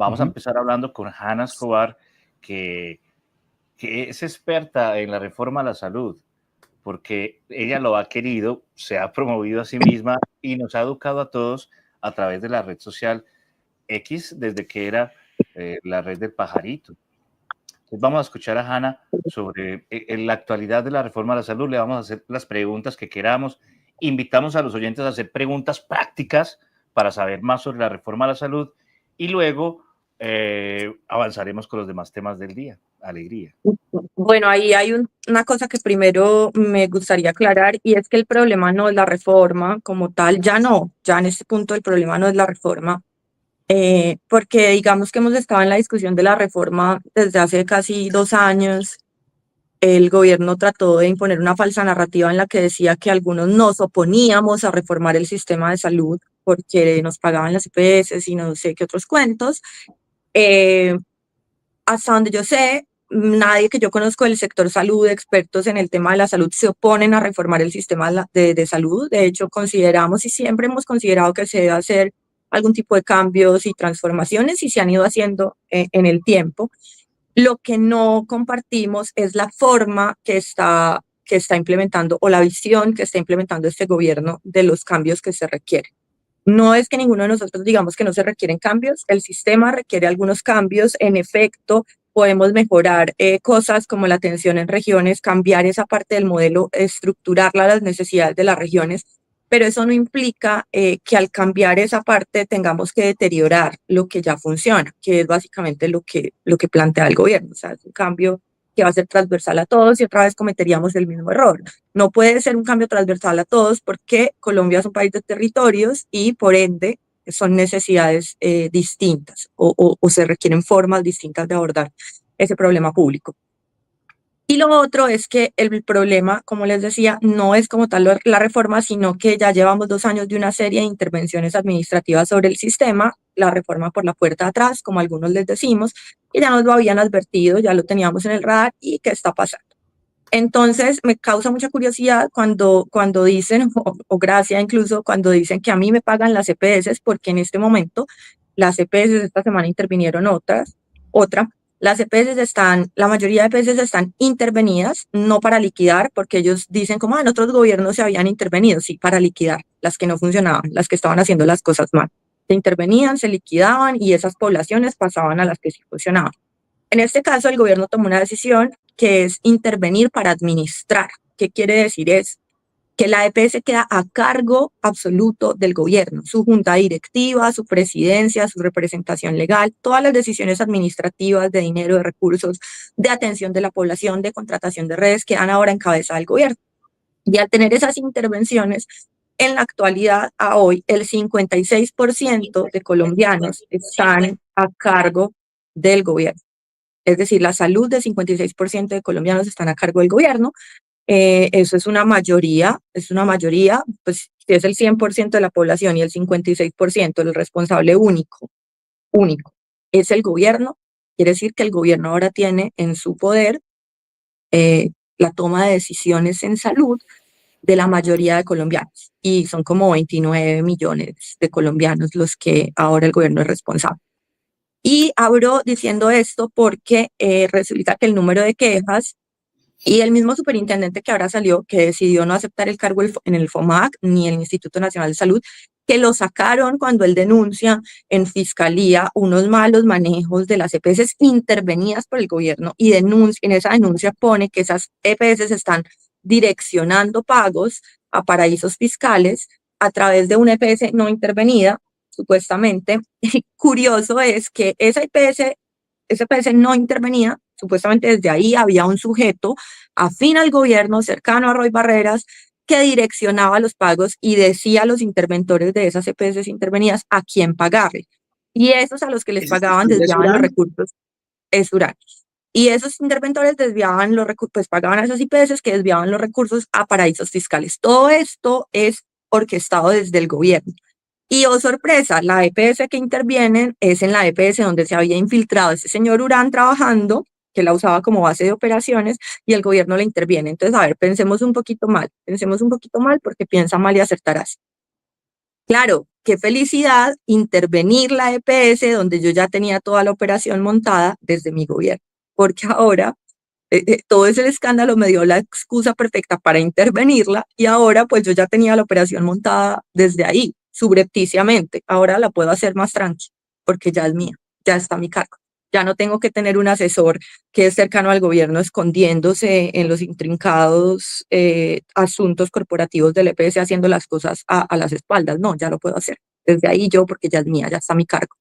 Vamos a empezar hablando con Hanna Escobar, que es experta en la reforma a la salud, porque ella lo ha querido, se ha promovido a sí misma y nos ha educado a todos a través de la red social X desde que era la red del pajarito. Entonces vamos a escuchar a Hanna sobre la actualidad de la reforma a la salud. Le vamos a hacer las preguntas que queramos. Invitamos a los oyentes a hacer preguntas prácticas para saber más sobre la reforma a la salud y luego avanzaremos con los demás temas del día. Alegría. Bueno, ahí hay una cosa que primero me gustaría aclarar, y es que el problema no es la reforma como tal, ya en este punto el problema no es la reforma, porque digamos que hemos estado en la discusión de la reforma desde hace casi 2 años. El gobierno trató de imponer una falsa narrativa en la que decía que algunos nos oponíamos a reformar el sistema de salud porque nos pagaban las EPS y no sé qué otros cuentos. Hasta donde yo sé, nadie que yo conozco del sector salud, expertos en el tema de la salud, se oponen a reformar el sistema de salud. De hecho, consideramos y siempre hemos considerado que se debe hacer algún tipo de cambios y transformaciones, y se han ido haciendo en el tiempo. Lo que no compartimos es la forma que está implementando, o la visión que está implementando este gobierno de los cambios que se requieren. No es que ninguno de nosotros digamos que no se requieren cambios, el sistema requiere algunos cambios. En efecto, podemos mejorar cosas como la atención en regiones, cambiar esa parte del modelo, estructurarla a las necesidades de las regiones, pero eso no implica que al cambiar esa parte tengamos que deteriorar lo que ya funciona, que es básicamente lo que plantea el gobierno. O sea, es un cambio que va a ser transversal a todos, y otra vez cometeríamos el mismo error. No puede ser un cambio transversal a todos porque Colombia es un país de territorios y por ende son necesidades distintas, o se requieren formas distintas de abordar ese problema público. Y lo otro es que el problema, como les decía, no es como tal la reforma, sino que ya llevamos 2 años de una serie de intervenciones administrativas sobre el sistema, la reforma por la puerta de atrás, como algunos les decimos, que ya nos lo habían advertido, ya lo teníamos en el radar. ¿Y qué está pasando? Entonces me causa mucha curiosidad cuando dicen, o gracia incluso, cuando dicen que a mí me pagan las EPS, porque en este momento las EPS esta semana intervinieron otra. Las EPS la mayoría de EPS están intervenidas, no para liquidar, porque ellos dicen como en otros gobiernos se habían intervenido, sí, para liquidar las que no funcionaban, las que estaban haciendo las cosas mal. Se intervenían, se liquidaban y esas poblaciones pasaban a las que sí funcionaban. En este caso, el gobierno tomó una decisión que es intervenir para administrar. ¿Qué quiere decir eso? Que la EPS queda a cargo absoluto del gobierno, su junta directiva, su presidencia, su representación legal, todas las decisiones administrativas de dinero, de recursos, de atención de la población, de contratación de redes, quedan ahora en cabeza del gobierno. Y al tener esas intervenciones, en la actualidad, a hoy, el 56% de colombianos están a cargo del gobierno. Es decir, la salud del 56% de colombianos están a cargo del gobierno. Eso es una mayoría, pues si es el 100% de la población y el 56%, el responsable único, es el gobierno, quiere decir que el gobierno ahora tiene en su poder la toma de decisiones en salud de la mayoría de colombianos, y son como 29 millones de colombianos los que ahora el gobierno es responsable. Y abro diciendo esto porque resulta que el número de quejas, y el mismo superintendente que ahora salió, que decidió no aceptar el cargo en el FOMAC ni el Instituto Nacional de Salud, que lo sacaron cuando él denuncia en fiscalía unos malos manejos de las EPS intervenidas por el gobierno, y en esa denuncia pone que esas EPS están direccionando pagos a paraísos fiscales a través de una EPS no intervenida, supuestamente. Curioso es que esa EPS no intervenía, supuestamente desde ahí había un sujeto afín al gobierno, cercano a Roy Barreras, que direccionaba los pagos y decía a los interventores de esas EPS intervenidas a quién pagarle. Y esos a los que les pagaban desviaban los recursos. Es Urano. Y esos interventores desviaban los recursos, pues pagaban a esas IPS que desviaban los recursos a paraísos fiscales. Todo esto es orquestado desde el gobierno. Y oh sorpresa, la EPS que intervienen es en la EPS donde se había infiltrado ese señor Urán trabajando, que la usaba como base de operaciones, y el gobierno le interviene. Entonces, a ver, pensemos un poquito mal porque piensa mal y acertarás. Claro, qué felicidad intervenir la EPS donde yo ya tenía toda la operación montada desde mi gobierno, porque ahora todo ese escándalo me dio la excusa perfecta para intervenirla y ahora pues yo ya tenía la operación montada desde ahí, subrepticiamente. Ahora la puedo hacer más tranqui porque ya es mía, ya está a mi cargo. Ya no tengo que tener un asesor que es cercano al gobierno escondiéndose en los intrincados asuntos corporativos del EPS haciendo las cosas a las espaldas. No, ya lo puedo hacer desde ahí yo porque ya es mía, ya está a mi cargo.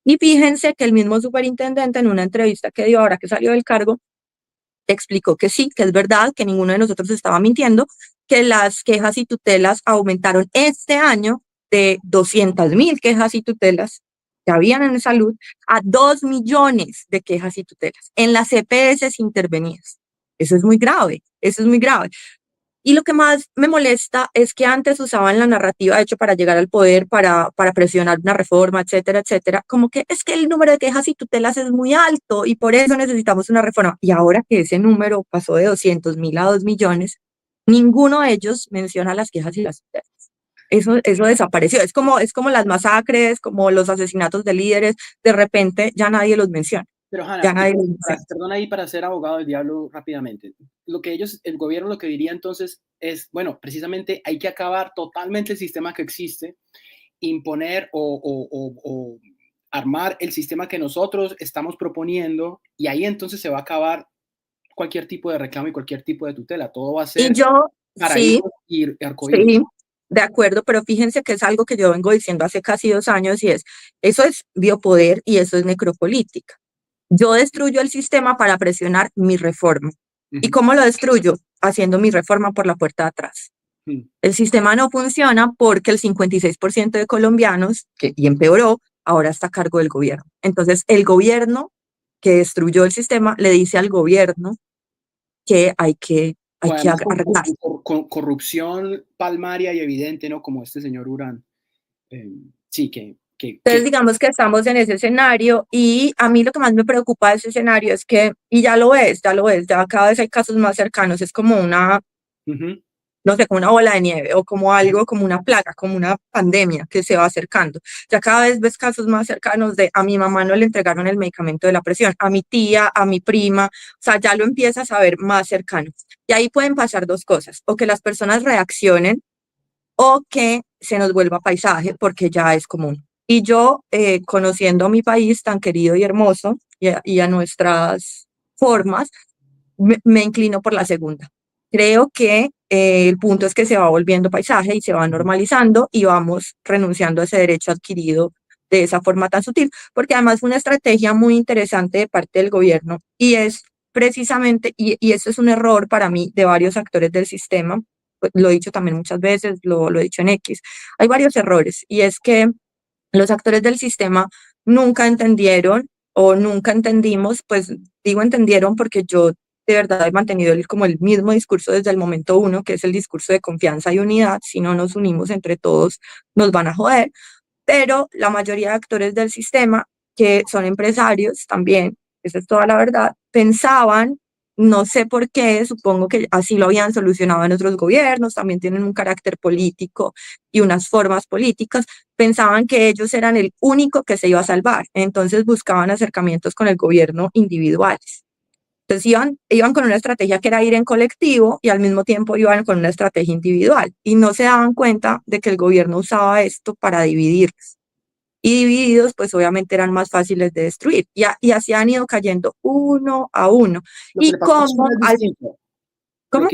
Y fíjense que el mismo superintendente en una entrevista que dio ahora que salió del cargo explicó que sí, que es verdad, que ninguno de nosotros estaba mintiendo, que las quejas y tutelas aumentaron este año de 200.000 quejas y tutelas que habían en salud a 2 millones de quejas y tutelas en las EPS intervenidas. Eso es muy grave, eso es muy grave. Y lo que más me molesta es que antes usaban la narrativa, de hecho, para llegar al poder, para presionar una reforma, etcétera, etcétera, como que es que el número de quejas y tutelas es muy alto y por eso necesitamos una reforma. Y ahora que ese número pasó de 200.000 a 2 millones, ninguno de ellos menciona las quejas y las tutelas. Eso desapareció. Es como las masacres, como los asesinatos de líderes, de repente ya nadie los menciona. Pero Ya Hanna, nadie los menciona. perdona ahí para ser abogado del diablo rápidamente. Lo que ellos, el gobierno lo que diría entonces es, bueno, precisamente hay que acabar totalmente el sistema que existe, imponer o armar el sistema que nosotros estamos proponiendo y ahí entonces se va a acabar cualquier tipo de reclamo y cualquier tipo de tutela. Todo va a Y ser yo, sí, paraíso y arcoíris. sí, de acuerdo, pero fíjense que es algo que yo vengo diciendo hace casi 2 años y eso es biopoder y eso es necropolítica. Yo destruyo el sistema para presionar mi reforma. ¿Y cómo lo destruyo? Haciendo mi reforma por la puerta de atrás. El sistema no funciona porque el 56% de colombianos, y empeoró, ahora está a cargo del gobierno. Entonces, el gobierno que destruyó el sistema le dice al gobierno que hay que Además arreglar. con corrupción palmaria y evidente, ¿no? Como este señor Urán. Sí, Entonces, digamos que estamos en ese escenario y a mí lo que más me preocupa de ese escenario es que, y ya lo es, ya cada vez hay casos más cercanos, es como una, no sé, como una bola de nieve o como algo, como una plaga, como una pandemia que se va acercando. Ya cada vez ves casos más cercanos de a mi mamá no le entregaron el medicamento de la presión, a mi tía, a mi prima, o sea, ya lo empiezas a ver más cercano. Y ahí pueden pasar dos cosas, o que las personas reaccionen o que se nos vuelva paisaje porque ya es común. Y yo, conociendo mi país tan querido y hermoso y a nuestras formas, me inclino por la segunda. Creo que el punto es que se va volviendo paisaje y se va normalizando y vamos renunciando a ese derecho adquirido de esa forma tan sutil, porque además fue una estrategia muy interesante de parte del gobierno y es precisamente, y eso es un error para mí de varios actores del sistema, pues, lo he dicho también muchas veces, lo he dicho en X, hay varios errores y es que los actores del sistema nunca entendieron o nunca entendimos, pues digo entendieron porque yo de verdad he mantenido como el mismo discurso desde el momento uno, que es el discurso de confianza y unidad. Si no nos unimos entre todos, nos van a joder. Pero la mayoría de actores del sistema, que son empresarios también, esa es toda la verdad, pensaban, no sé por qué, supongo que así lo habían solucionado en otros gobiernos, también tienen un carácter político y unas formas políticas, pensaban que ellos eran el único que se iba a salvar, entonces buscaban acercamientos con el gobierno individuales. Entonces iban con una estrategia que era ir en colectivo y al mismo tiempo iban con una estrategia individual y no se daban cuenta de que el gobierno usaba esto para dividirlos. Y divididos, pues obviamente eran más fáciles de destruir. Y así han ido cayendo uno a uno. Lo que Y le pasó a como, Sura es distinto. ¿cómo?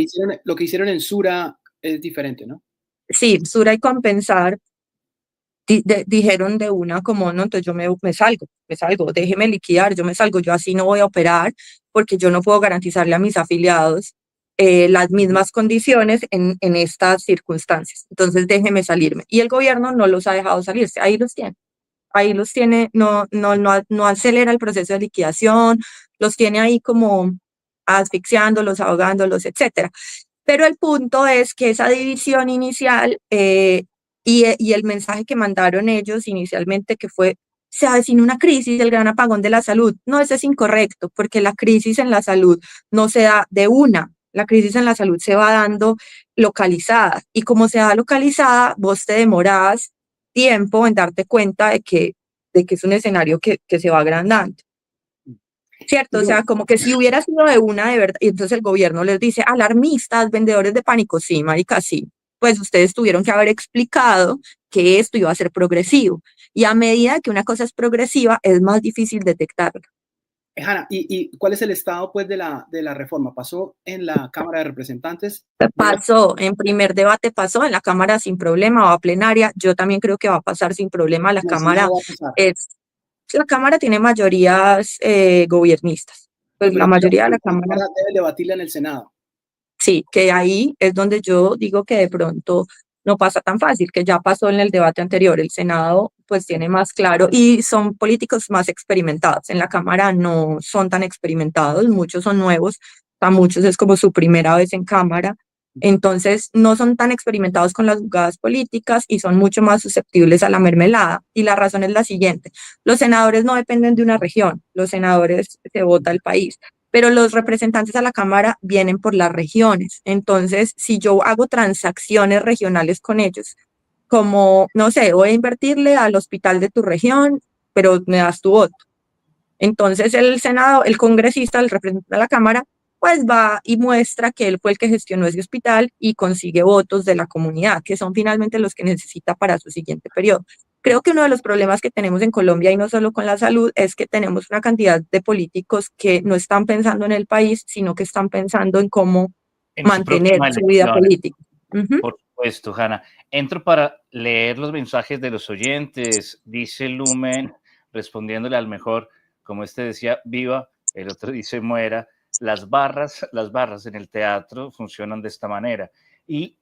Lo que hicieron en Sura es diferente, ¿no? Sí, Sura y Compensar dijeron de una como, no, entonces yo me salgo, déjeme liquidar, yo me salgo, yo así no voy a operar porque yo no puedo garantizarle a mis afiliados las mismas condiciones en estas circunstancias. Entonces déjeme salirme. Y el gobierno no los ha dejado salirse, ahí los tiene, no acelera el proceso de liquidación, los tiene ahí como asfixiándolos, ahogándolos, etcétera. Pero el punto es que esa división inicial y el mensaje que mandaron ellos inicialmente que fue, se avecina una crisis, el gran apagón de la salud. No, eso es incorrecto, porque la crisis en la salud no se da de una, la crisis en la salud se va dando localizada. Y como se da localizada, vos te demorás tiempo en darte cuenta de que es un escenario que se va agrandando. ¿Cierto? O sea, como que si hubiera sido de una de verdad, y entonces el gobierno les dice, alarmistas, vendedores de pánico, sí, marica, sí. Pues ustedes tuvieron que haber explicado que esto iba a ser progresivo. Y a medida que una cosa es progresiva, es más difícil detectarla. Hanna, ¿y cuál es el estado pues de la reforma? ¿Pasó en la Cámara de Representantes? Pasó, en primer debate pasó, en la Cámara sin problema, va a plenaria. Yo también creo que va a pasar sin problema. La En el Cámara Senado va a pasar. la Cámara tiene mayorías gobiernistas. Pues Pero la mayoría de la Cámara. debe debatirla en el Senado. Sí, que ahí es donde yo digo que de pronto no pasa tan fácil, que ya pasó en el debate anterior. El Senado pues tiene más claro y son políticos más experimentados. En la Cámara no son tan experimentados, muchos son nuevos, para muchos es como su primera vez en Cámara. Entonces no son tan experimentados con las jugadas políticas y son mucho más susceptibles a la mermelada. Y la razón es la siguiente: los senadores no dependen de una región, los senadores se vota el país, pero los representantes a la Cámara vienen por las regiones. Entonces, si yo hago transacciones regionales con ellos, como, no sé, voy a invertirle al hospital de tu región, pero me das tu voto. Entonces el Senado, el congresista, el representante de la Cámara, pues va y muestra que él fue el que gestionó ese hospital y consigue votos de la comunidad, que son finalmente los que necesita para su siguiente periodo. Creo que uno de los problemas que tenemos en Colombia, y no solo con la salud, es que tenemos una cantidad de políticos que no están pensando en el país, sino que están pensando en cómo En su mantener próxima su vida elección. política. Por supuesto, Hanna. Entro para leer los mensajes de los oyentes. Dice Lumen, respondiéndole al mejor, como este decía, viva, el otro dice muera. Las barras en el teatro funcionan de esta manera. Y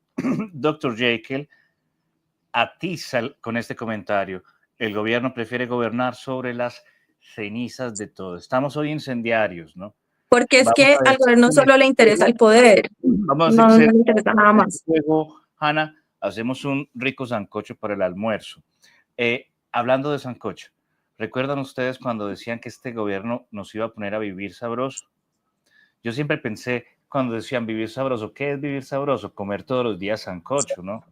Dr. Jekyll atiza con este comentario: el gobierno prefiere gobernar sobre las cenizas de todo. Estamos hoy incendiarios, ¿no? Porque es Vamos que a al decir, gobierno solo le interesa el poder, vamos a no hacer le interesa nada más. luego, Hanna, hacemos un rico sancocho para el almuerzo. Hablando de sancocho, ¿recuerdan ustedes cuando decían que este gobierno nos iba a poner a vivir sabroso? Yo siempre pensé, cuando decían vivir sabroso, ¿qué es vivir sabroso? Comer todos los días sancocho, ¿no?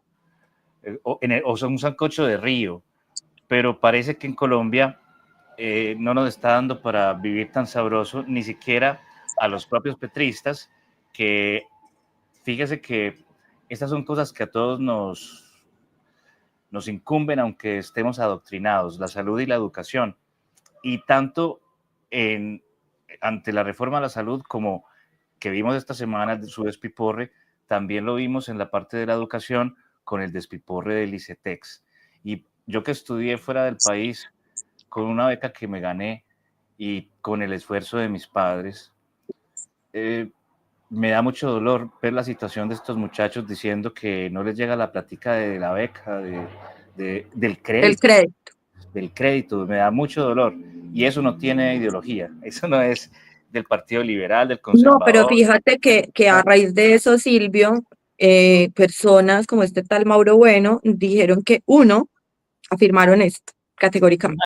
O sea, un sancocho de río. Pero parece que en Colombia no nos está dando para vivir tan sabroso, ni siquiera a los propios petristas, que fíjese que estas son cosas que a todos nos incumben, aunque estemos adoctrinados: la salud y la educación. Y tanto ante la reforma a la salud como que vimos esta semana su despiporre, también lo vimos en la parte de la educación con el despiporre del ICETEX. Y yo, que estudié fuera del país con una beca que me gané y con el esfuerzo de mis padres, me da mucho dolor ver la situación de estos muchachos diciendo que no les llega la plática de la beca, del El crédito. crédito. Del crédito, me da mucho dolor. Y eso no tiene ideología, eso no es del Partido Liberal, del No, pero Conservador. fíjate que a raíz de eso, Silvio, personas como este tal Mauro Bueno dijeron que afirmaron esto categóricamente.